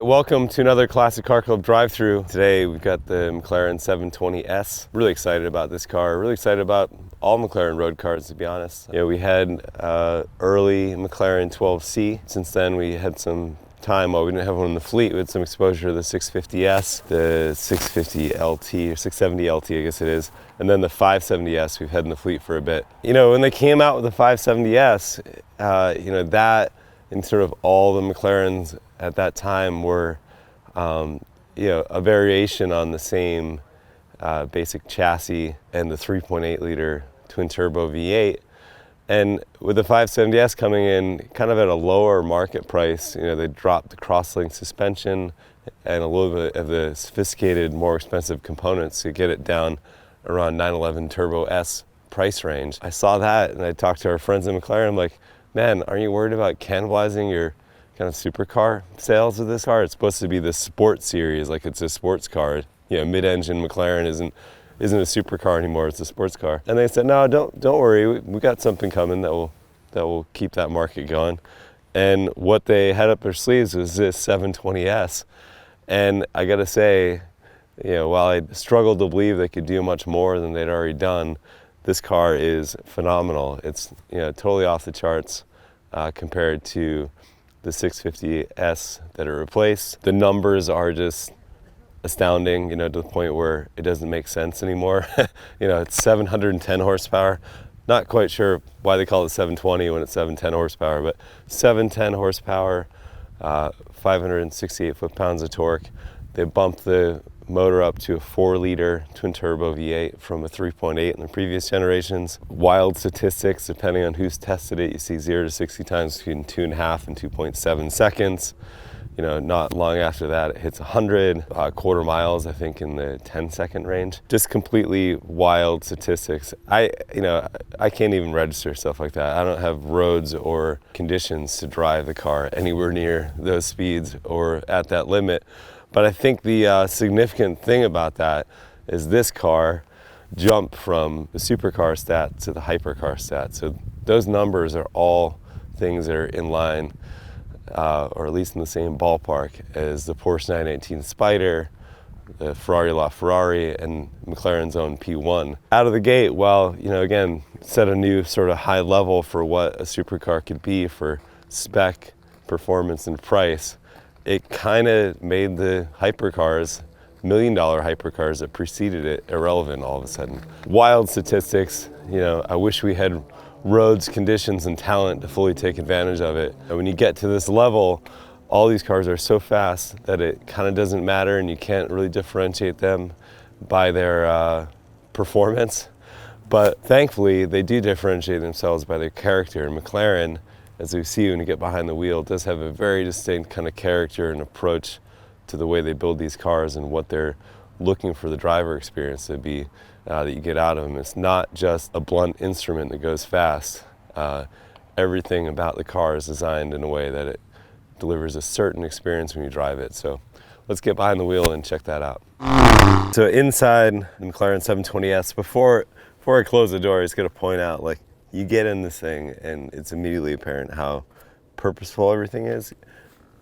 Welcome to another Classic Car Club drive-thru. Today we've got the McLaren 720S. Really excited about this car. Really excited about all McLaren road cars, to be honest. We had early McLaren 12C. Since then we had some time, while we didn't have one in the fleet, we had some exposure to the 650S, the 650 LT, or 670 LT I guess it is, and then the 570S we've had in the fleet for a bit. When they came out with the 570S, that and sort of all the McLarens at that time were, a variation on the same basic chassis and the 3.8 liter twin turbo V8. And with the 570S coming in kind of at a lower market price, they dropped the crosslink suspension and a little bit of the sophisticated, more expensive components to get it down around 911 Turbo S price range. I saw that and I talked to our friends in McLaren. I'm like, man, aren't you worried about cannibalizing your kind of supercar sales of this car? It's supposed to be the sports series, like it's a sports car. Mid-engine McLaren isn't a supercar anymore, it's a sports car. And they said, no, don't worry, we got something coming that will keep that market going. And what they had up their sleeves was this 720S. And I gotta say, while I struggled to believe they could do much more than they'd already done, this car is phenomenal. It's totally off the charts compared to the 650S that it replaced. The numbers are just astounding, to the point where it doesn't make sense anymore. It's 710 horsepower. Not quite sure why they call it 720 when it's 710 horsepower, but 710 horsepower, 568 foot-pounds of torque. They bumped the motor up to a 4-liter twin-turbo V8 from a 3.8 in the previous generations. Wild statistics, depending on who's tested it, you see 0 to 60 times between 2.5 and 2.7 seconds. Not long after that, it hits 100, quarter miles, I think, in the 10-second range. Just completely wild statistics. I can't even register stuff like that. I don't have roads or conditions to drive the car anywhere near those speeds or at that limit. But I think the significant thing about that is this car jumped from the supercar stat to the hypercar stat. So those numbers are all things that are in line, or at least in the same ballpark as the Porsche 918 Spider, the Ferrari LaFerrari, and McLaren's own P1. Out of the gate, again, set a new sort of high level for what a supercar could be for spec, performance, and price. It kind of made the hypercars, million-dollar hypercars that preceded it, irrelevant all of a sudden. Wild statistics. I wish we had roads, conditions, and talent to fully take advantage of it. And when you get to this level, all these cars are so fast that it kind of doesn't matter, and you can't really differentiate them by their performance. But thankfully, they do differentiate themselves by their character. And McLaren, as we see when you get behind the wheel, does have a very distinct kind of character and approach to the way they build these cars and what they're looking for the driver experience to be that you get out of them. It's not just a blunt instrument that goes fast. Everything about the car is designed in a way that it delivers a certain experience when you drive it. So let's get behind the wheel and check that out. So inside the McLaren 720S, before I close the door, I just got to point out, you get in this thing and it's immediately apparent how purposeful everything is.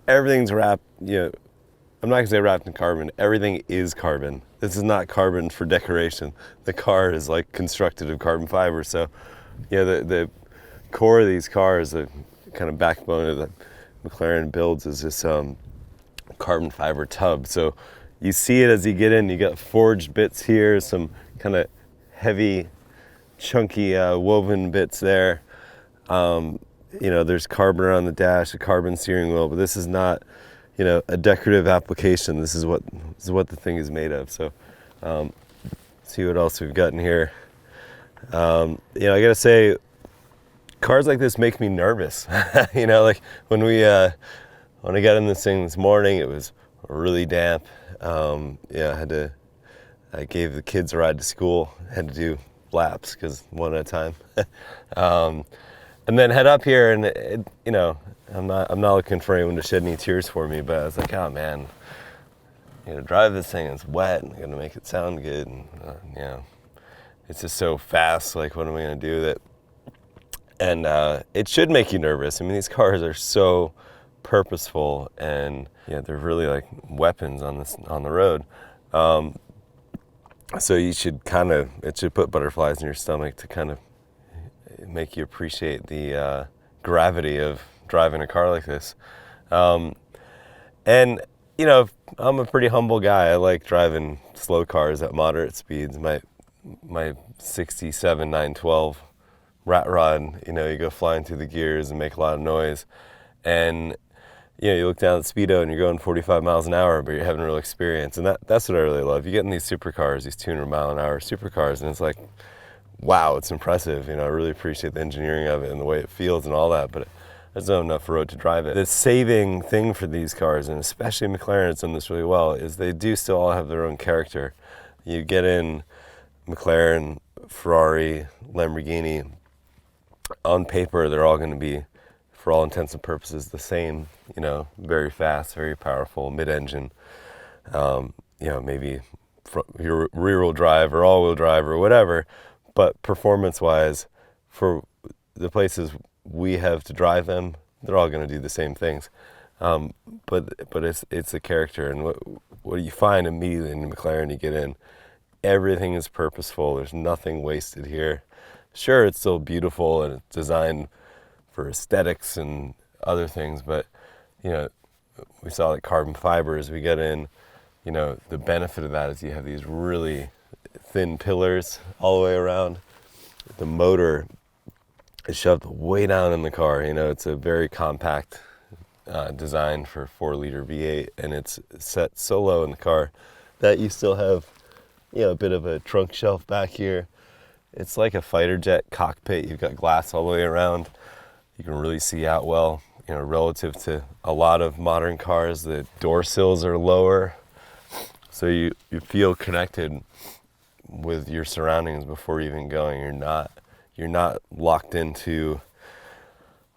Everything's wrapped, I'm not gonna say wrapped in carbon, everything is carbon. This is not carbon for decoration. The car is constructed of carbon fiber. So, the core of these cars, the kind of backbone of the McLaren builds is this carbon fiber tub. So you see it as you get in, you got forged bits here, some kind of heavy, chunky woven bits there. There's carbon around the dash, a carbon steering wheel, but this is not, a decorative application. This is what the thing is made of. So, see what else we've got in here. I gotta say, cars like this make me nervous. When I got in this thing this morning, it was really damp. I gave the kids a ride to school, had to do laps because one at a time. And then head up here, and I'm not looking for anyone to shed any tears for me, but I was like, oh man, drive this thing, it's wet, and I'm gonna make it sound good, and it's just so fast. What am I gonna do with it? And it should make you nervous. I mean, these cars are so purposeful, and yeah, they're really like weapons on the road. So it should put butterflies in your stomach to kind of make you appreciate the gravity of driving a car like this. And you know, I'm a pretty humble guy. I like driving slow cars at moderate speeds. My 67 912 rat rod, you know, you go flying through the gears and make a lot of noise. And you know, you look down at the speedo and you're going 45 miles an hour, but you're having a real experience. And that's what I really love. You get in these supercars, these 200 mile an hour supercars, and it's like, wow, it's impressive. You know, I really appreciate the engineering of it and the way it feels and all that, but there's not enough road to drive it. The saving thing for these cars, and especially McLaren has done this really well, is they do still all have their own character. You get in McLaren, Ferrari, Lamborghini, on paper, they're all going to be, for all intents and purposes, the same, you know, very fast, very powerful, mid-engine, you know, maybe your rear-wheel drive or all-wheel drive or whatever, but performance-wise, for the places we have to drive them, they're all going to do the same things. But it's the character, and what you find immediately in McLaren, you get in, everything is purposeful, there's nothing wasted here. Sure, it's still beautiful and it's designed for aesthetics and other things, but you know, we saw like carbon fibers we get in, you know, the benefit of that is you have these really thin pillars all the way around. The motor is shoved way down in the car. You know, it's a very compact design for 4-liter V8, and it's set so low in the car that you still have, you know, a bit of a trunk shelf back here. It's like a fighter jet cockpit. You've got glass all the way around. You can really see out well, you know, relative to a lot of modern cars. The door sills are lower, so you feel connected with your surroundings before even going. You're not locked into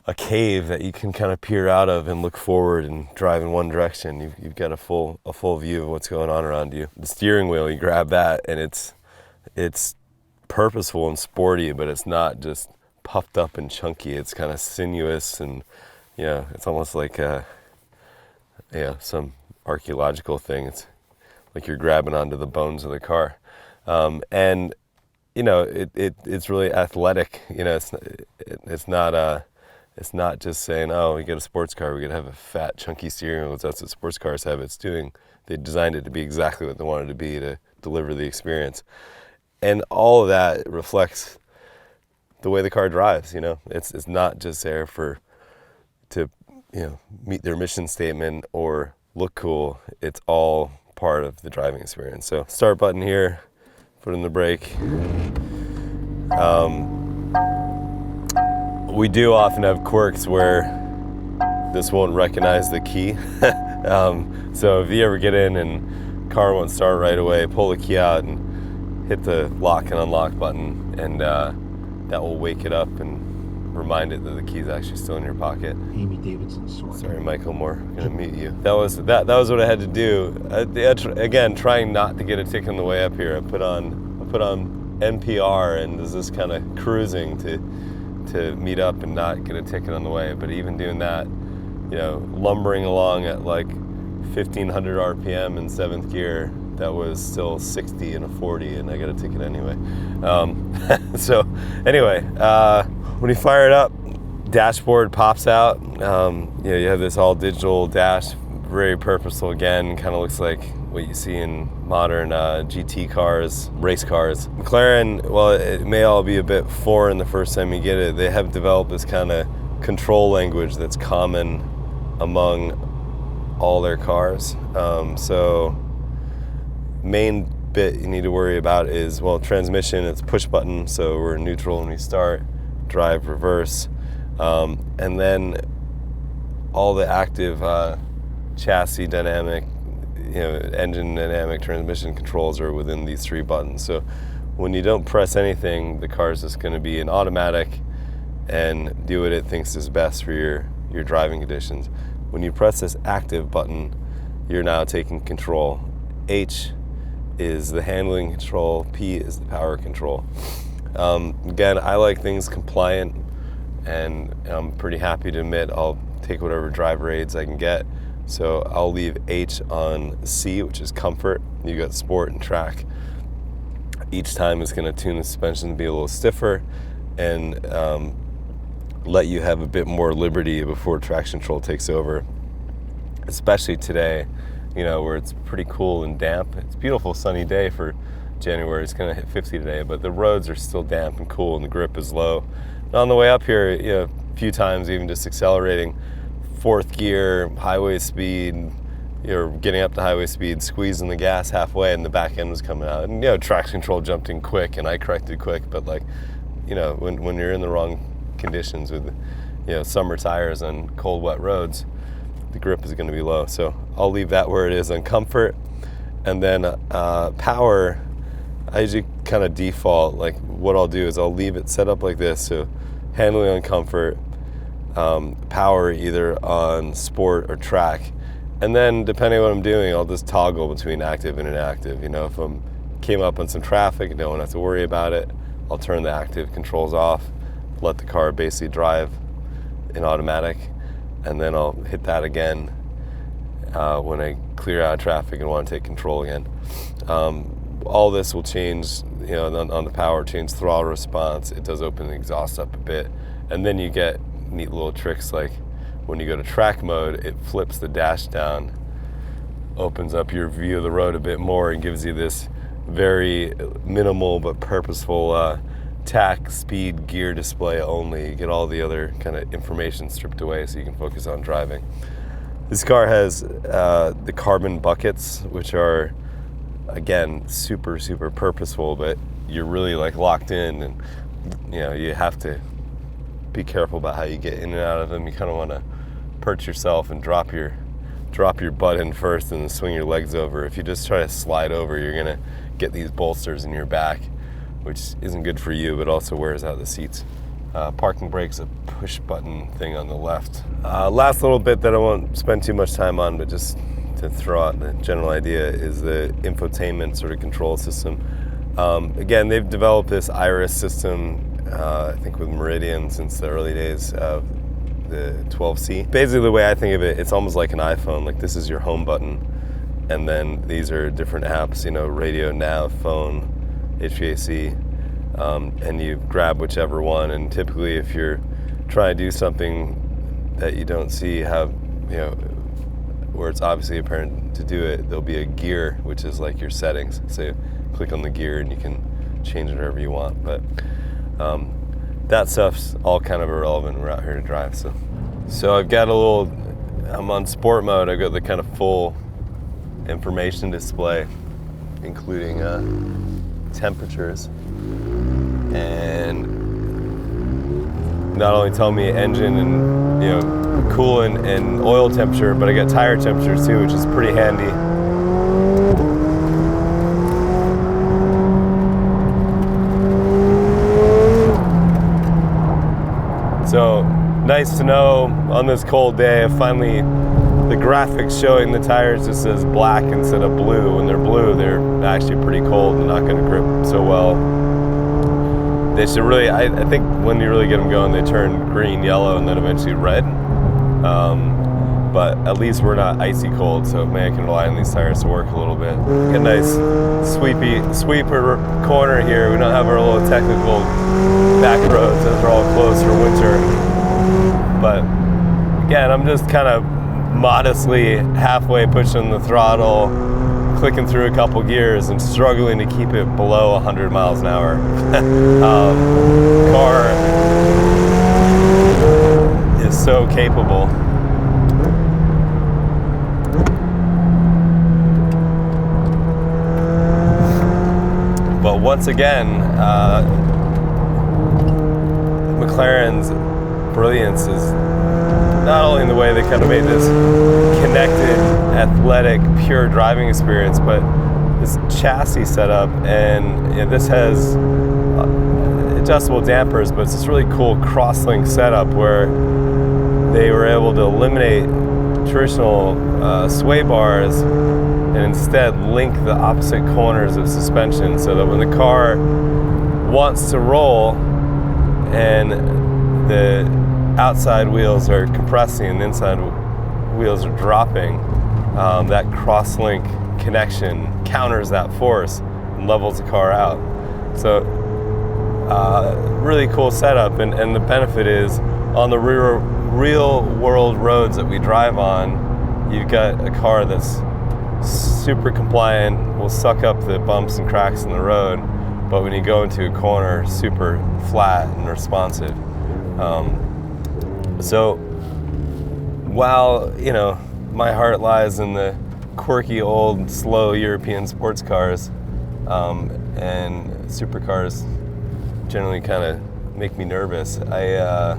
a cave that you can kind of peer out of and look forward and drive in one direction. You've got a full view of what's going on around you. The steering wheel, you grab that, and it's purposeful and sporty, but it's not just puffed up and chunky. It's kind of sinuous, and you know, it's almost like some archaeological thing. It's like you're grabbing onto the bones of the car, and you know, it's really athletic. You know, it's not just saying, oh, we get a sports car, we gotta have a fat chunky steering wheel. That's what sports cars have. They designed it to be exactly what they wanted it to be to deliver the experience, and all of that reflects the way the car drives. You know, it's not just there to you know, meet their mission statement or look cool. It's all part of the driving experience. So start button here, put in the brake. We do often have quirks where this won't recognize the key. So if you ever get in and car won't start right away, pull the key out and hit the lock and unlock button, and that will wake it up and remind it that the key's actually still in your pocket. Amy Davidson's sword. Sorry, Michael Moore, gonna mute you. That was what I had to do. Again, trying not to get a tick on the way up here. I put on NPR and was just kind of cruising to meet up and not get a ticket on the way. But even doing that, you know, lumbering along at like 1,500 RPM in 7th gear, that was still 60 and a 40, and I got a ticket anyway. So anyway, when you fire it up, dashboard pops out. You know, you have this all digital dash, very purposeful again, kind of looks like what you see in modern GT cars, race cars. McLaren, well, it may all be a bit foreign the first time you get it. They have developed this kind of control language that's common among all their cars. So main bit you need to worry about is, well, transmission, it's push button, so we're in neutral when we start, drive, reverse, and then all the active chassis dynamic, you know, engine dynamic, transmission controls are within these 3 buttons. So when you don't press anything, the car's just going to be in automatic and do what it thinks is best for your driving conditions. When you press this active button, you're now taking control. H is the handling control, P is the power control. Again, I like things compliant, and I'm pretty happy to admit I'll take whatever driver aids I can get. So I'll leave H on C, which is comfort. You got sport and track. Each time it's going to tune the suspension to be a little stiffer and let you have a bit more liberty before traction control takes over. Especially today, where it's pretty cool and damp. It's a beautiful sunny day for January. It's going to hit 50 today, but the roads are still damp and cool and the grip is low. And on the way up here, a few times even just accelerating, fourth gear, highway speed, you're getting up to highway speed, squeezing the gas halfway and the back end was coming out. And traction control jumped in quick and I corrected quick, but when you're in the wrong conditions with summer tires on cold, wet roads, the grip is going to be low. So I'll leave that where it is on comfort. And then power, I usually kind of default, what I'll do is I'll leave it set up like this. So handling on comfort, power either on sport or track. And then depending on what I'm doing, I'll just toggle between active and inactive. If I'm came up on some traffic and don't have to worry about it, I'll turn the active controls off, let the car basically drive in automatic, and then I'll hit that again when I clear out of traffic and want to take control again. All this will change, on the power, change throttle response. It does open the exhaust up a bit. And then you get neat little tricks like when you go to track mode, it flips the dash down, opens up your view of the road a bit more and gives you this very minimal but purposeful tack, speed, gear display only. You get all the other kind of information stripped away so you can focus on driving. This car has the carbon buckets, which are, again, super, super purposeful, but you're really locked in and, you have to be careful about how you get in and out of them. You kind of want to perch yourself and drop your butt in first and then swing your legs over. If you just try to slide over, you're going to get these bolsters in your back, which isn't good for you, but also wears out the seats. Parking brake's a push button thing on the left. Last little bit that I won't spend too much time on, but just to throw out the general idea, is the infotainment sort of control system. Again, they've developed this iris system, I think with Meridian since the early days of the 12C. Basically, the way I think of it, it's almost like an iPhone. This is your home button, and then these are different apps, radio, nav, phone, HVAC, and you grab whichever one. And typically, if you're trying to do something that you don't see where it's obviously apparent to do it, there'll be a gear, which is like your settings. So you click on the gear and you can change it wherever you want. But that stuff's all kind of irrelevant. We're out here to drive. So I've got I'm on sport mode. I've got the kind of full information display, including temperatures, and not only tell me engine and coolant and oil temperature, but I got tire temperature too, which is pretty handy. So nice to know on this cold day, finally the graphics showing the tires just says black instead of blue. When they're blue, they're actually pretty cold and not going to grip so well. They should really, I think when you really get them going, they turn green, yellow, and then eventually red. But at least we're not icy cold, so man, I can rely on these tires to work a little bit. Get a nice sweeper corner here. We don't have our little technical back roads that are all closed for winter. But again, I'm just kind of modestly halfway pushing the throttle, clicking through a couple gears and struggling to keep it below 100 miles an hour. Car is so capable. But once again, McLaren's brilliance is not only in the way they kind of made this connected, athletic, pure driving experience, but this chassis setup, and this has adjustable dampers, but it's this really cool cross-link setup where they were able to eliminate traditional sway bars and instead link the opposite corners of suspension, so that when the car wants to roll and the outside wheels are compressing and the inside wheels are dropping, that cross-link connection counters that force and levels the car out. So really cool setup, and the benefit is on the real world roads that we drive on, you've got a car that's super compliant, will suck up the bumps and cracks in the road, but when you go into a corner, super flat and responsive. So while, you know, my heart lies in the quirky old slow European sports cars, and supercars generally kind of make me nervous, I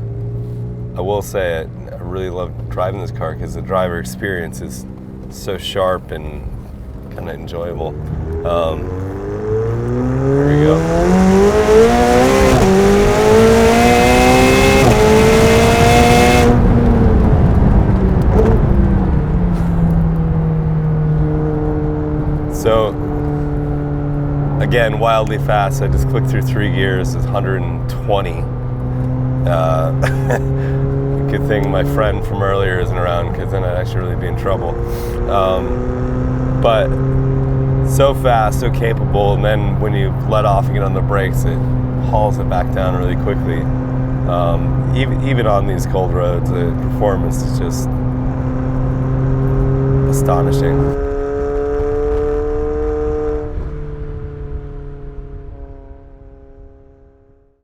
will say I really love driving this car because the driver experience is so sharp and kind of enjoyable. Here we go. So, again, wildly fast. I just clicked through 3 gears. It's 120. Good thing my friend from earlier isn't around, because then I'd actually really be in trouble. But so fast, so capable, and then when you let off and get on the brakes, it hauls it back down really quickly. Even on these cold roads, the performance is just astonishing.